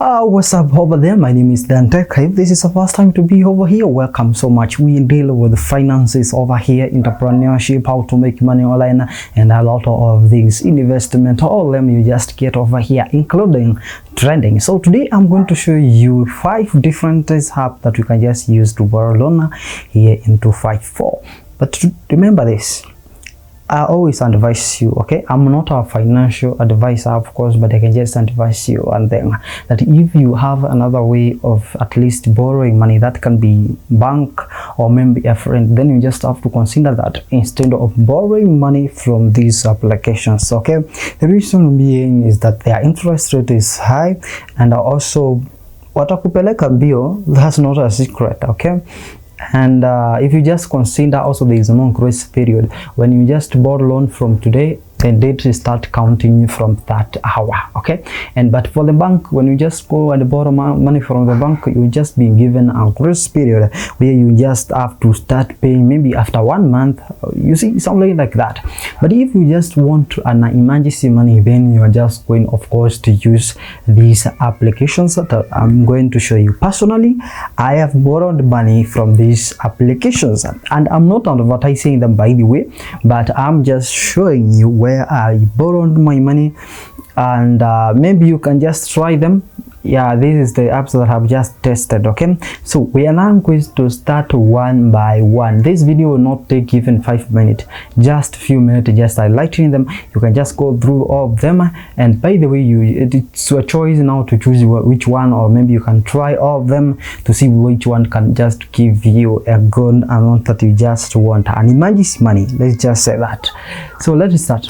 What's up over there? My name is Dante. If this is the first time to be over here, welcome so much. We deal with finances over here, entrepreneurship, how to make money online, and a lot of things, investment, all of them you just get over here, including trending. So today I'm going to show you 5 different apps that you can just use to borrow loan here into 5.4. But remember this, I always advise you, okay? I'm not a financial advisor, of course, but I can just advise you and then that if you have another way of at least borrowing money, that can be bank or maybe a friend, then you just have to consider that instead of borrowing money from these applications, okay? The reason being is that their interest rate is high, and also watakupeleka mbio, that's not a secret, okay? And if you just consider also there is no grace period. When you just borrow loan from today, the date will start counting from that hour, okay? And but for the bank, when you just go and borrow money from the bank, you just be given a grace period where you just have to start paying maybe after 1 month, you see, something like that. But if you just want an emergency money, then you are just going, of course, to use these applications that I'm going to show you. Personally, I have borrowed money from these applications, and I'm not advertising them, by the way, but I'm just showing you where I borrowed my money, and maybe you can just try them. Yeah, this is the apps that I've just tested, okay? So we are now going to start one by one. This video will not take even 5 minutes, just few minutes, just highlighting them. You can just go through all of them, and by the way, it's your choice now to choose which one, or maybe you can try all of them to see which one can just give you a good amount that you just want, an emergency money, let's just say that. So let's start.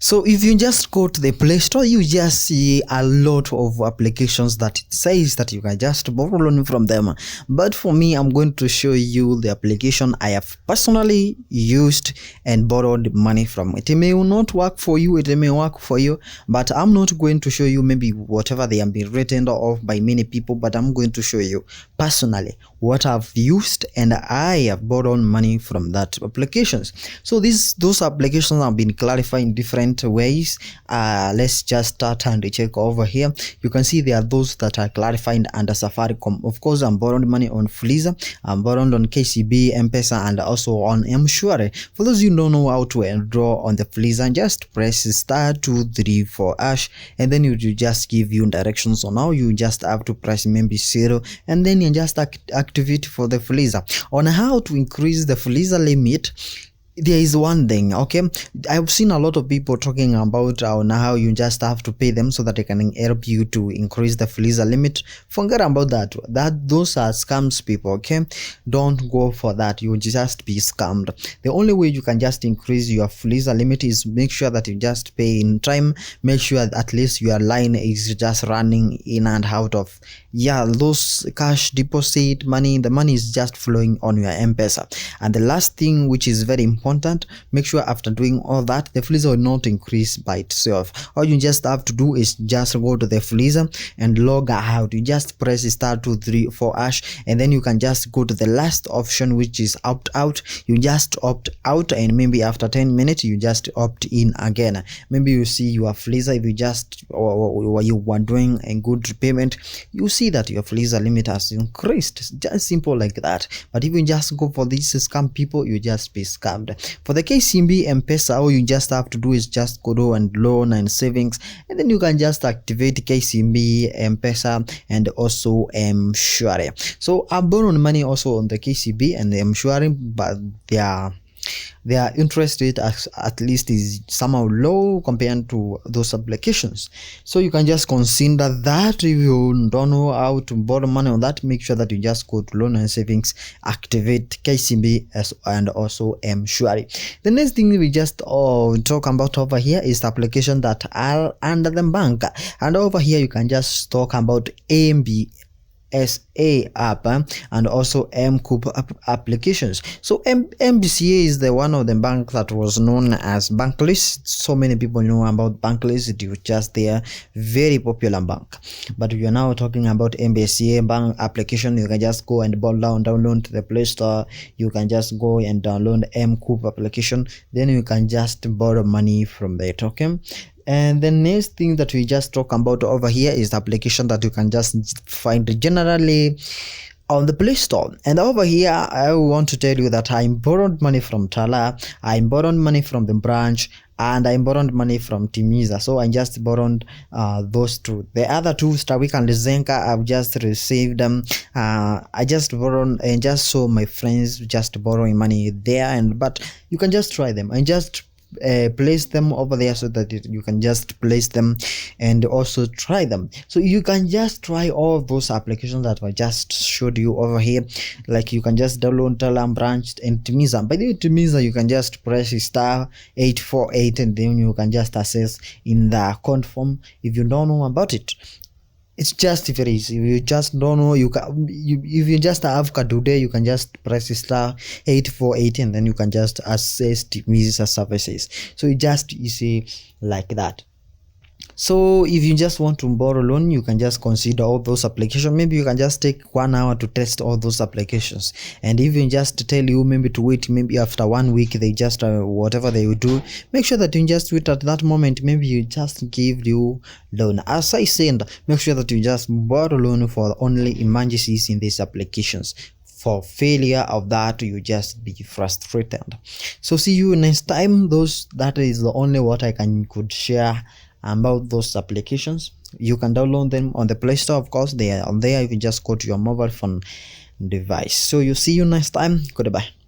So if you just go to the Play Store, you just see a lot of applications that it says that you can just borrow loan from them. But for me, I'm going to show you the application I have personally used and borrowed money from. It may not work for you, it may work for you, but I'm not going to show you maybe whatever they have been written off by many people, but I'm going to show you personally what I've used, and I have borrowed money from that applications. So those applications have been clarified in different ways. Let's just start and check over here. You can see there are those that are clarified under Safaricom. Of course, I'm borrowed money on FXPesa, I'm borrowed on KCB, FXPesa, and also on M-Shwari. For those you don't know how to enroll on the FXPesa, just press *234#, and then you just give you directions on how you just have to press maybe 0, and then you just activate for the FXPesa. On how to increase the FXPesa limit, there is one thing, okay? I've seen a lot of people talking about how you just have to pay them so that they can help you to increase the FXPesa limit. Forget about that. Those are scams, people, okay? Don't go for that. You just be scammed. The only way you can just increase your FXPesa limit is make sure that you just pay in time. Make sure at least your line is just running in and out of, yeah, those cash deposit money. The money is just flowing on your M-Pesa. And the last thing, which is very important, make sure after doing all that, the FXPesa will not increase by itself. All you just have to do is just go to the FXPesa and log out. You just press *234#, and then you can just go to the last option, which is opt out. You just opt out, and maybe after 10 minutes you just opt in again. Maybe you see your FXPesa, if you just or you were doing a good repayment, you see that your FXPesa limit has increased. Just simple like that. But if you just go for these scam people, you just be scammed. For the KCB M-Pesa, all you just have to do is just go to and loan and savings, and then you can just activate KCB M-Pesa and also M-Shwari. So I borrowed money also on the KCB and the M-Shwari, but their interest rate at least is somehow low compared to those applications. So you can just consider that. If you don't know how to borrow money on that, make sure that you just go to loan and savings, activate KCB and also M-Shwari. The next thing we just talk about over here is the application that are under the bank, and over here you can just talk about MBSA app and also MCOOP applications. So MBCA is the one of the bank that was known as Bankless. So many people know about Bankless. It was just their very popular bank. But we are now talking about MBCA bank application. You can just go and download the Play Store. You can just go and download MCOOP application. Then you can just borrow money from it. Okay. And the next thing that we just talk about over here is the application that you can just find generally on the Play Store. And over here, I want to tell you that I borrowed money from Tala, I borrowed money from the branch, and I borrowed money from Timiza. So I just borrowed those two. The other two, Starwick and Zenka, I've just received them. I just borrowed and just saw my friends just borrowing money there, and but you can just try them and just place them over there so that you can just place them and also try them. So you can just try all those applications that I just showed you over here. Like you can just download Talam branch and Timiza. By the way, Timiza, you can just press star 848 and then you can just access in the account form if you don't know about it. It's just very easy. You just don't know, if you just have Kadude, you can just press star 848 and then you can just access Visa services. So it's just easy like that. So if you just want to borrow loan, you can just consider all those applications. Maybe you can just take 1 hour to test all those applications, and even just tell you maybe to wait, maybe after 1 week they just whatever they will do, make sure that you just wait at that moment. Maybe you just give you loan. As I said, make sure that you just borrow loan for only emergencies in these applications. For failure of that, you just be frustrated. So see you next time. That is the only what I could share about those applications. You can download them on the Play Store. Of course, they are on there. You can just go to your mobile phone device. So you see you next time. Goodbye.